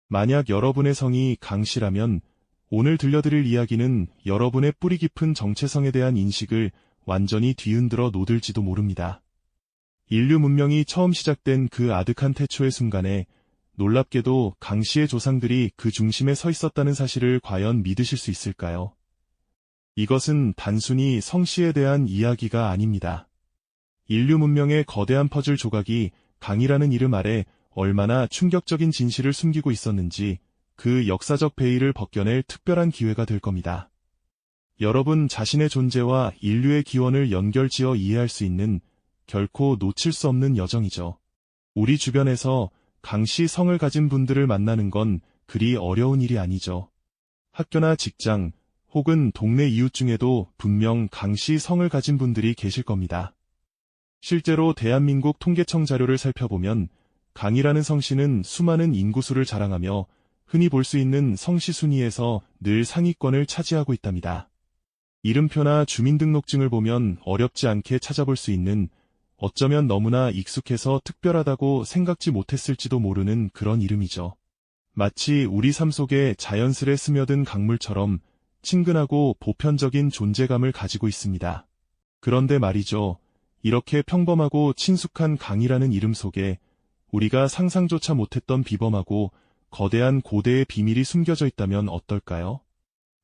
만약 여러분의 성이 강씨라면 오늘 들려드릴 이야기는 여러분의 뿌리 깊은 정체성에 대한 인식을 완전히 뒤흔들어 놓을지도 모릅니다. 인류 문명이 처음 시작된 그 아득한 태초의 순간에 놀랍게도 강씨의 조상들이 그 중심에 서 있었다는 사실을 과연 믿으실 수 있을까요? 이것은 단순히 성씨에 대한 이야기가 아닙니다. 인류 문명의 거대한 퍼즐 조각이 강이라는 이름 아래 얼마나 충격적인 진실을 숨기고 있었는지 그 역사적 베일을 벗겨낼 특별한 기회가 될 겁니다. 여러분 자신의 존재와 인류의 기원을 연결지어 이해할 수 있는 결코 놓칠 수 없는 여정이죠. 우리 주변에서 강씨 성을 가진 분들을 만나는 건 그리 어려운 일이 아니죠. 학교나 직장 혹은 동네 이웃 중에도 분명 강씨 성을 가진 분들이 계실 겁니다. 실제로 대한민국 통계청 자료를 살펴보면 강이라는 성씨는 수많은 인구수를 자랑하며 흔히 볼 수 있는 성씨 순위에서 늘 상위권을 차지하고 있답니다. 이름표나 주민등록증을 보면 어렵지 않게 찾아볼 수 있는, 어쩌면 너무나 익숙해서 특별하다고 생각지 못했을지도 모르는 그런 이름이죠. 마치 우리 삶 속에 자연스레 스며든 강물처럼 친근하고 보편적인 존재감을 가지고 있습니다. 그런데 말이죠. 이렇게 평범하고 친숙한 강이라는 이름 속에 우리가 상상조차 못했던 비범하고 거대한 고대의 비밀이 숨겨져 있다면 어떨까요?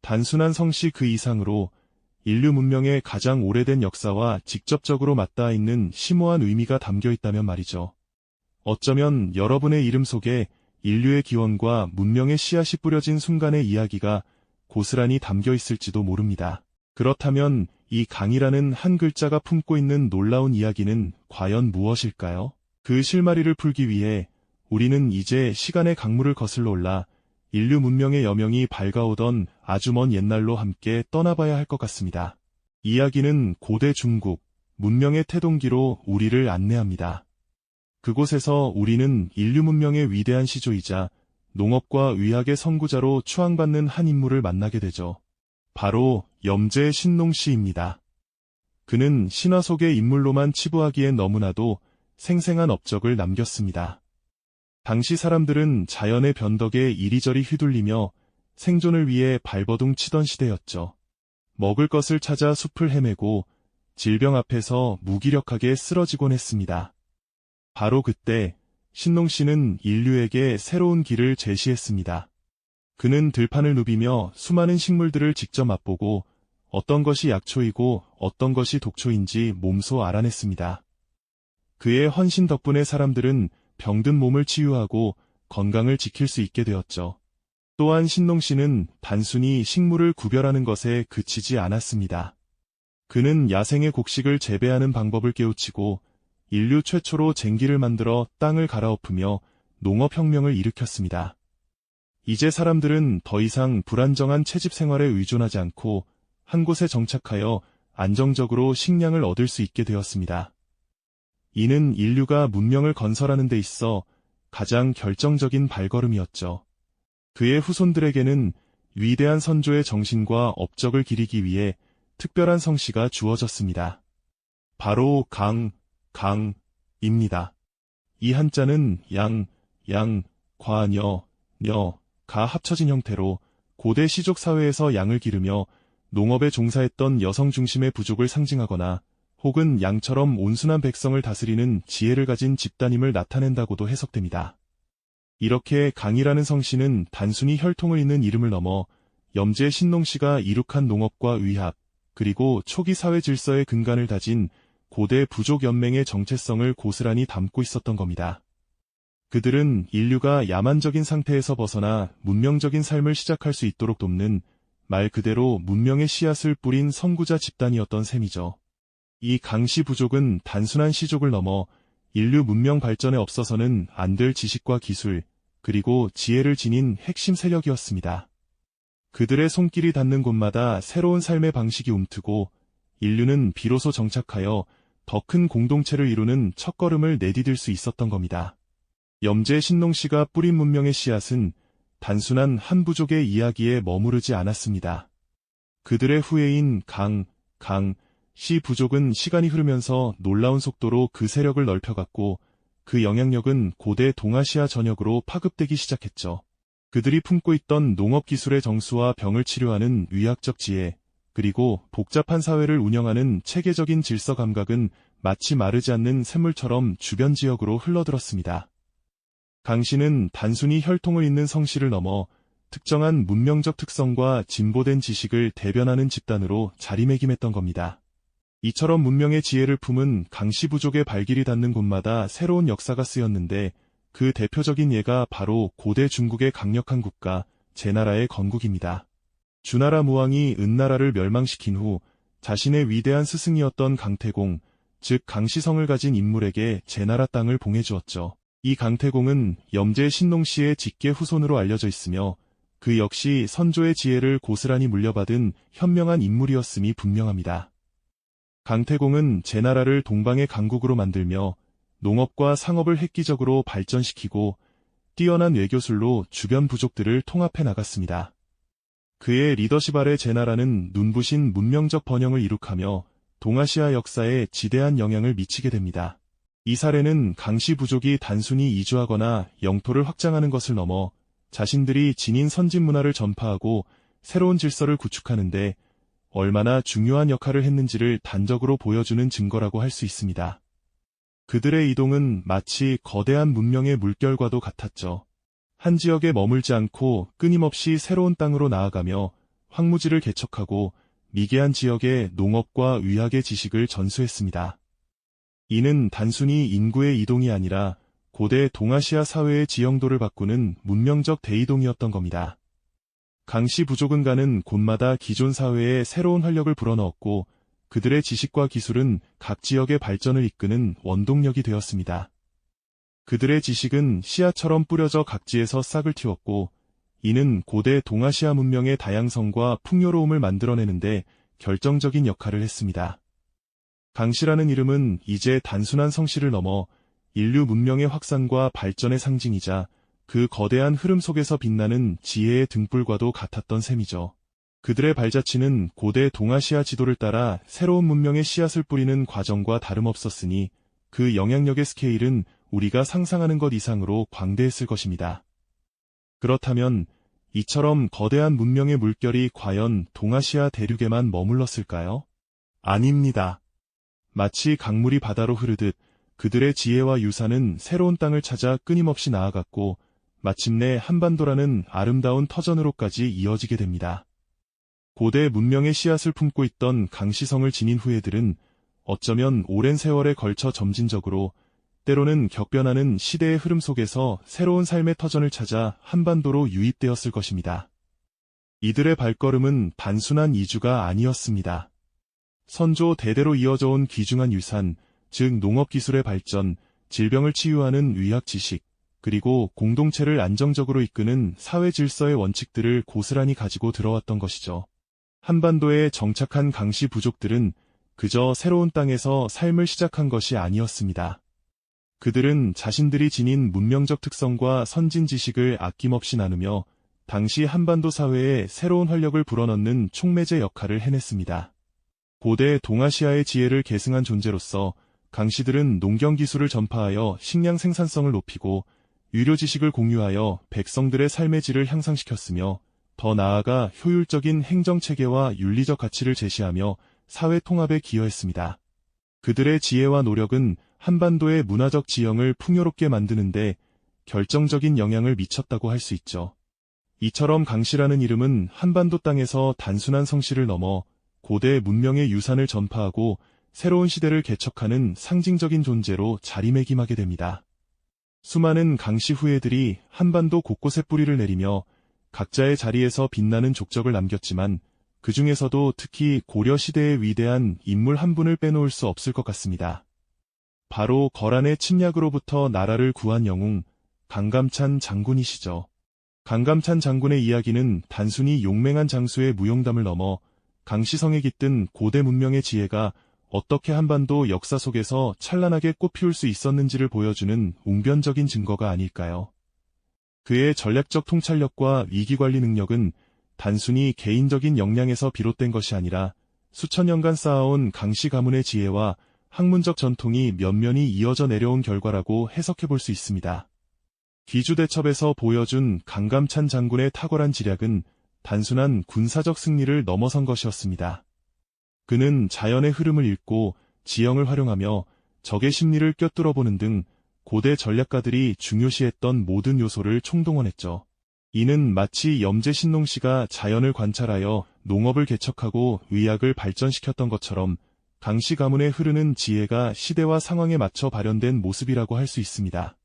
단순한 성씨 그 이상으로 인류 문명의 가장 오래된 역사와 직접적으로 맞닿아 있는 심오한 의미가 담겨 있다면 말이죠. 어쩌면 여러분의 이름 속에 인류의 기원과 문명의 씨앗이 뿌려진 순간의 이야기가 고스란히 담겨 있을지도 모릅니다. 그렇다면 이 강이라는 한 글자가 품고 있는 놀라운 이야기는 과연 무엇일까요? 그 실마리를 풀기 위해 우리는 이제 시간의 강물을 거슬러 올라 인류 문명의 여명이 밝아오던 아주 먼 옛날로 함께 떠나봐야 할 것 같습니다. 이야기는 고대 중국, 문명의 태동기로 우리를 안내합니다. 그곳에서 우리는 인류 문명의 위대한 시조이자 농업과 의학의 선구자로 추앙받는 한 인물을 만나게 되죠. 바로 염제 신농씨입니다. 그는 신화 속의 인물로만 치부하기엔 너무나도 생생한 업적을 남겼습니다. 당시 사람들은 자연의 변덕에 이리저리 휘둘리며 생존을 위해 발버둥 치던 시대였죠. 먹을 것을 찾아 숲을 헤매고 질병 앞에서 무기력하게 쓰러지곤 했습니다. 바로 그때 신농씨는 인류에게 새로운 길을 제시했습니다. 그는 들판을 누비며 수많은 식물들을 직접 맛보고 어떤 것이 약초이고 어떤 것이 독초인지 몸소 알아냈습니다. 그의 헌신 덕분에 사람들은 병든 몸을 치유하고 건강을 지킬 수 있게 되었죠. 또한 신농씨는 단순히 식물을 구별하는 것에 그치지 않았습니다. 그는 야생의 곡식을 재배하는 방법을 깨우치고 인류 최초로 쟁기를 만들어 땅을 갈아엎으며 농업혁명을 일으켰습니다. 이제 사람들은 더 이상 불안정한 채집 생활에 의존하지 않고 한 곳에 정착하여 안정적으로 식량을 얻을 수 있게 되었습니다. 이는 인류가 문명을 건설하는 데 있어 가장 결정적인 발걸음이었죠. 그의 후손들에게는 위대한 선조의 정신과 업적을 기리기 위해 특별한 성씨가 주어졌습니다. 바로 강입니다. 이 한자는 과녀, 가 합쳐진 형태로 고대 시족 사회에서 양을 기르며 농업에 종사했던 여성 중심의 부족을 상징하거나 혹은 양처럼 온순한 백성을 다스리는 지혜를 가진 집단임을 나타낸다고도 해석됩니다. 이렇게 강이라는 성씨는 단순히 혈통을 잇는 이름을 넘어 염제 신농씨가 이룩한 농업과 의학, 그리고 초기 사회 질서의 근간을 다진 고대 부족 연맹의 정체성을 고스란히 담고 있었던 겁니다. 그들은 인류가 야만적인 상태에서 벗어나 문명적인 삶을 시작할 수 있도록 돕는 말 그대로 문명의 씨앗을 뿌린 선구자 집단이었던 셈이죠. 이 강씨 부족은 단순한 시족을 넘어 인류 문명 발전에 없어서는 안 될 지식과 기술, 그리고 지혜를 지닌 핵심 세력이었습니다. 그들의 손길이 닿는 곳마다 새로운 삶의 방식이 움트고 인류는 비로소 정착하여 더 큰 공동체를 이루는 첫걸음을 내디딜 수 있었던 겁니다. 염제 신농씨가 뿌린 문명의 씨앗은 단순한 한 부족의 이야기에 머무르지 않았습니다. 그들의 후예인 씨 부족은 시간이 흐르면서 놀라운 속도로 그 세력을 넓혀갔고 그 영향력은 고대 동아시아 전역으로 파급되기 시작했죠. 그들이 품고 있던 농업기술의 정수와 병을 치료하는 의학적 지혜, 그리고 복잡한 사회를 운영하는 체계적인 질서 감각은 마치 마르지 않는 샘물처럼 주변 지역으로 흘러들었습니다. 강씨는 단순히 혈통을 잇는 성씨를 넘어 특정한 문명적 특성과 진보된 지식을 대변하는 집단으로 자리매김했던 겁니다. 이처럼 문명의 지혜를 품은 강씨 부족의 발길이 닿는 곳마다 새로운 역사가 쓰였는데 그 대표적인 예가 바로 고대 중국의 강력한 국가, 제나라의 건국입니다. 주나라 무왕이 은나라를 멸망시킨 후 자신의 위대한 스승이었던 강태공, 즉 강씨성을 가진 인물에게 제나라 땅을 봉해주었죠. 이 강태공은 염제 신농씨의 직계 후손으로 알려져 있으며 그 역시 선조의 지혜를 고스란히 물려받은 현명한 인물이었음이 분명합니다. 강태공은 제나라를 동방의 강국으로 만들며 농업과 상업을 획기적으로 발전시키고 뛰어난 외교술로 주변 부족들을 통합해 나갔습니다. 그의 리더십 아래 제나라는 눈부신 문명적 번영을 이룩하며 동아시아 역사에 지대한 영향을 미치게 됩니다. 이 사례는 강씨 부족이 단순히 이주하거나 영토를 확장하는 것을 넘어 자신들이 지닌 선진 문화를 전파하고 새로운 질서를 구축하는데 얼마나 중요한 역할을 했는지를 단적으로 보여주는 증거라고 할 수 있습니다. 그들의 이동은 마치 거대한 문명의 물결과도 같았죠. 한 지역에 머물지 않고 끊임없이 새로운 땅으로 나아가며 황무지를 개척하고 미개한 지역의 농업과 의학의 지식을 전수했습니다. 이는 단순히 인구의 이동이 아니라 고대 동아시아 사회의 지형도를 바꾸는 문명적 대이동이었던 겁니다. 강씨 부족은 가는 곳마다 기존 사회에 새로운 활력을 불어넣었고 그들의 지식과 기술은 각 지역의 발전을 이끄는 원동력이 되었습니다. 그들의 지식은 씨앗처럼 뿌려져 각지에서 싹을 틔웠고 이는 고대 동아시아 문명의 다양성과 풍요로움을 만들어내는데 결정적인 역할을 했습니다. 강씨라는 이름은 이제 단순한 성씨를 넘어 인류 문명의 확산과 발전의 상징이자 그 거대한 흐름 속에서 빛나는 지혜의 등불과도 같았던 셈이죠. 그들의 발자취는 고대 동아시아 지도를 따라 새로운 문명의 씨앗을 뿌리는 과정과 다름없었으니 그 영향력의 스케일은 우리가 상상하는 것 이상으로 광대했을 것입니다. 그렇다면 이처럼 거대한 문명의 물결이 과연 동아시아 대륙에만 머물렀을까요? 아닙니다. 마치 강물이 바다로 흐르듯 그들의 지혜와 유산은 새로운 땅을 찾아 끊임없이 나아갔고 마침내 한반도라는 아름다운 터전으로까지 이어지게 됩니다. 고대 문명의 씨앗을 품고 있던 강씨성을 지닌 후예들은 어쩌면 오랜 세월에 걸쳐 점진적으로 때로는 격변하는 시대의 흐름 속에서 새로운 삶의 터전을 찾아 한반도로 유입되었을 것입니다. 이들의 발걸음은 단순한 이주가 아니었습니다. 선조 대대로 이어져 온 귀중한 유산, 즉 농업기술의 발전, 질병을 치유하는 의학 지식, 그리고 공동체를 안정적으로 이끄는 사회 질서의 원칙들을 고스란히 가지고 들어왔던 것이죠. 한반도에 정착한 강씨 부족들은 그저 새로운 땅에서 삶을 시작한 것이 아니었습니다. 그들은 자신들이 지닌 문명적 특성과 선진 지식을 아낌없이 나누며 당시 한반도 사회에 새로운 활력을 불어넣는 촉매제 역할을 해냈습니다. 고대 동아시아의 지혜를 계승한 존재로서 강씨들은 농경 기술을 전파하여 식량 생산성을 높이고 유료 지식을 공유하여 백성들의 삶의 질을 향상시켰으며 더 나아가 효율적인 행정체계와 윤리적 가치를 제시하며 사회 통합에 기여했습니다. 그들의 지혜와 노력은 한반도의 문화적 지형을 풍요롭게 만드는데 결정적인 영향을 미쳤다고 할 수 있죠. 이처럼 강씨라는 이름은 한반도 땅에서 단순한 성씨를 넘어 고대 문명의 유산을 전파하고 새로운 시대를 개척하는 상징적인 존재로 자리매김하게 됩니다. 수많은 강씨 후예들이 한반도 곳곳에 뿌리를 내리며 각자의 자리에서 빛나는 족적을 남겼지만 그 중에서도 특히 고려 시대의 위대한 인물 한 분을 빼놓을 수 없을 것 같습니다. 바로 거란의 침략으로부터 나라를 구한 영웅 강감찬 장군이시죠. 강감찬 장군의 이야기는 단순히 용맹한 장수의 무용담을 넘어 강씨성에 깃든 고대 문명의 지혜가 어떻게 한반도 역사 속에서 찬란하게 꽃피울 수 있었는지를 보여주는 웅변적인 증거가 아닐까요? 그의 전략적 통찰력과 위기관리 능력은 단순히 개인적인 역량에서 비롯된 것이 아니라 수천 년간 쌓아온 강씨 가문의 지혜와 학문적 전통이 면면이 이어져 내려온 결과라고 해석해 볼 수 있습니다. 귀주대첩에서 보여준 강감찬 장군의 탁월한 지략은 단순한 군사적 승리를 넘어선 것이었습니다. 그는 자연의 흐름을 읽고 지형을 활용하며 적의 심리를 꿰뚫어보는 등 고대 전략가들이 중요시했던 모든 요소를 총동원했죠. 이는 마치 염제신농씨가 자연을 관찰하여 농업을 개척하고 의학을 발전시켰던 것처럼 강씨 가문의 흐르는 지혜가 시대와 상황에 맞춰 발현된 모습이라고 할 수 있습니다.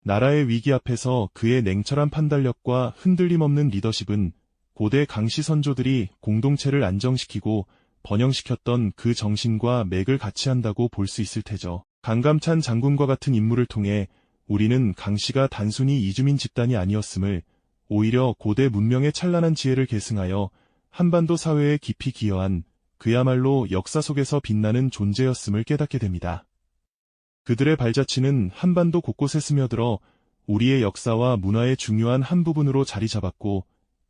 나라의 위기 앞에서 그의 냉철한 판단력과 흔들림 없는 리더십은 고대 강씨 선조들이 공동체를 안정시키고 번영시켰던 그 정신과 맥을 같이 한다고 볼 수 있을 테죠. 강감찬 장군과 같은 인물을 통해 우리는 강씨가 단순히 이주민 집단이 아니었음을, 오히려 고대 문명의 찬란한 지혜를 계승하여 한반도 사회에 깊이 기여한 그야말로 역사 속에서 빛나는 존재였음을 깨닫게 됩니다. 그들의 발자취는 한반도 곳곳에 스며들어 우리의 역사와 문화의 중요한 한 부분으로 자리 잡았고,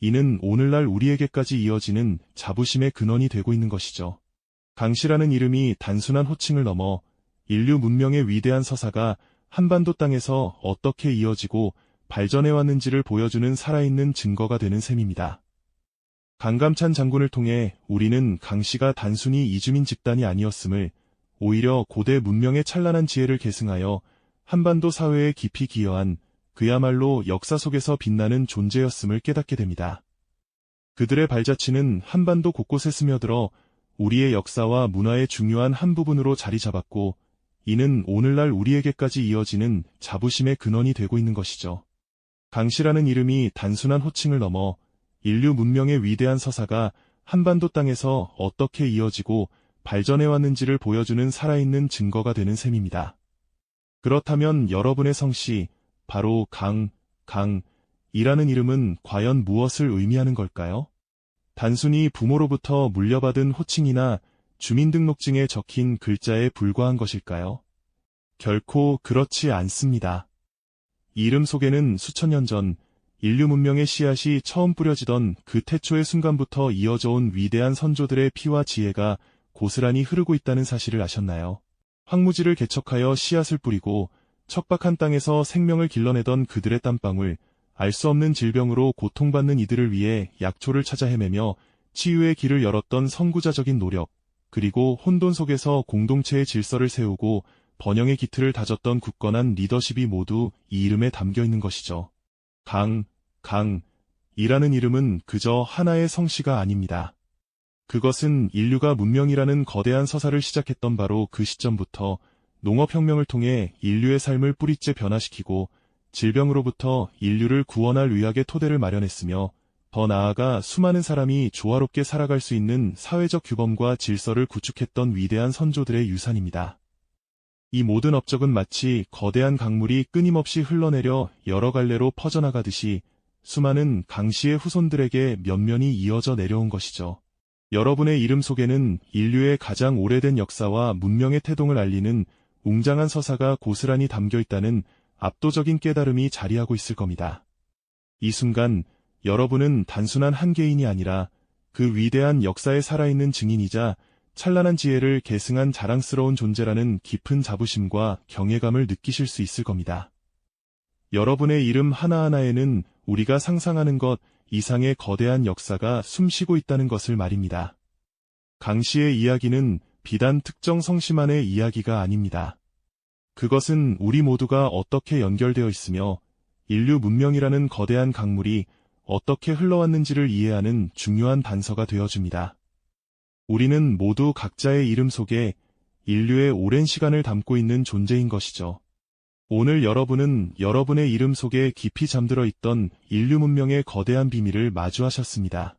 이는 오늘날 우리에게까지 이어지는 자부심의 근원이 되고 있는 것이죠. 강씨라는 이름이 단순한 호칭을 넘어 인류 문명의 위대한 서사가 한반도 땅에서 어떻게 이어지고 발전해왔는지를 보여주는 살아있는 증거가 되는 셈입니다. 강감찬 장군을 통해 우리는 강씨가 단순히 이주민 집단이 아니었음을, 오히려 고대 문명의 찬란한 지혜를 계승하여 한반도 사회에 깊이 기여한 그야말로 역사 속에서 빛나는 존재였음을 깨닫게 됩니다. 그들의 발자취는 한반도 곳곳에 스며들어 우리의 역사와 문화의 중요한 한 부분으로 자리 잡았고, 이는 오늘날 우리에게까지 이어지는 자부심의 근원이 되고 있는 것이죠. 강씨라는 이름이 단순한 호칭을 넘어 인류 문명의 위대한 서사가 한반도 땅에서 어떻게 이어지고 발전해왔는지를 보여주는 살아있는 증거가 되는 셈입니다. 그렇다면 여러분의 성씨, 바로 강이라는 이름은 과연 무엇을 의미하는 걸까요? 단순히 부모로부터 물려받은 호칭이나 주민등록증에 적힌 글자에 불과한 것일까요? 결코 그렇지 않습니다. 이름 속에는 수천 년 전 인류 문명의 씨앗이 처음 뿌려지던 그 태초의 순간부터 이어져온 위대한 선조들의 피와 지혜가 고스란히 흐르고 있다는 사실을 아셨나요? 황무지를 개척하여 씨앗을 뿌리고 척박한 땅에서 생명을 길러내던 그들의 땀방울, 알 수 없는 질병으로 고통받는 이들을 위해 약초를 찾아 헤매며 치유의 길을 열었던 선구자적인 노력, 그리고 혼돈 속에서 공동체의 질서를 세우고 번영의 기틀을 다졌던 굳건한 리더십이 모두 이 이름에 담겨 있는 것이죠. 강이라는 이름은 그저 하나의 성씨가 아닙니다. 그것은 인류가 문명이라는 거대한 서사를 시작했던 바로 그 시점부터 농업혁명을 통해 인류의 삶을 뿌리째 변화시키고 질병으로부터 인류를 구원할 의학의 토대를 마련했으며, 더 나아가 수많은 사람이 조화롭게 살아갈 수 있는 사회적 규범과 질서를 구축했던 위대한 선조들의 유산입니다. 이 모든 업적은 마치 거대한 강물이 끊임없이 흘러내려 여러 갈래로 퍼져나가듯이 수많은 강씨의 후손들에게 면면이 이어져 내려온 것이죠. 여러분의 이름 속에는 인류의 가장 오래된 역사와 문명의 태동을 알리는 웅장한 서사가 고스란히 담겨 있다는 압도적인 깨달음이 자리하고 있을 겁니다. 이 순간 여러분은 단순한 한 개인이 아니라 그 위대한 역사에 살아있는 증인이자 찬란한 지혜를 계승한 자랑스러운 존재라는 깊은 자부심과 경외감을 느끼실 수 있을 겁니다. 여러분의 이름 하나하나에는 우리가 상상하는 것 이상의 거대한 역사가 숨쉬고 있다는 것을 말입니다. 강씨의 이야기는 비단 특정 성씨만의 이야기가 아닙니다. 그것은 우리 모두가 어떻게 연결되어 있으며 인류 문명이라는 거대한 강물이 어떻게 흘러왔는지를 이해하는 중요한 단서가 되어줍니다. 우리는 모두 각자의 이름 속에 인류의 오랜 시간을 담고 있는 존재인 것이죠. 오늘 여러분은 여러분의 이름 속에 깊이 잠들어 있던 인류 문명의 거대한 비밀을 마주하셨습니다.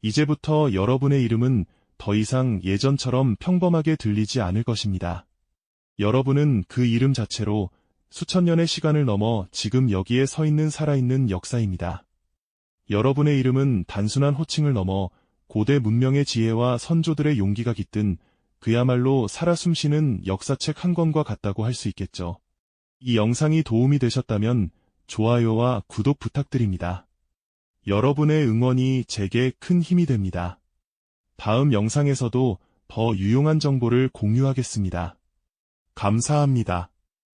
이제부터 여러분의 이름은 더 이상 예전처럼 평범하게 들리지 않을 것입니다. 여러분은 그 이름 자체로 수천 년의 시간을 넘어 지금 여기에 서 있는 살아있는 역사입니다. 여러분의 이름은 단순한 호칭을 넘어 고대 문명의 지혜와 선조들의 용기가 깃든 그야말로 살아 숨쉬는 역사책 한 권과 같다고 할 수 있겠죠. 이 영상이 도움이 되셨다면 좋아요와 구독 부탁드립니다. 여러분의 응원이 제게 큰 힘이 됩니다. 다음 영상에서도 더 유용한 정보를 공유하겠습니다. 감사합니다.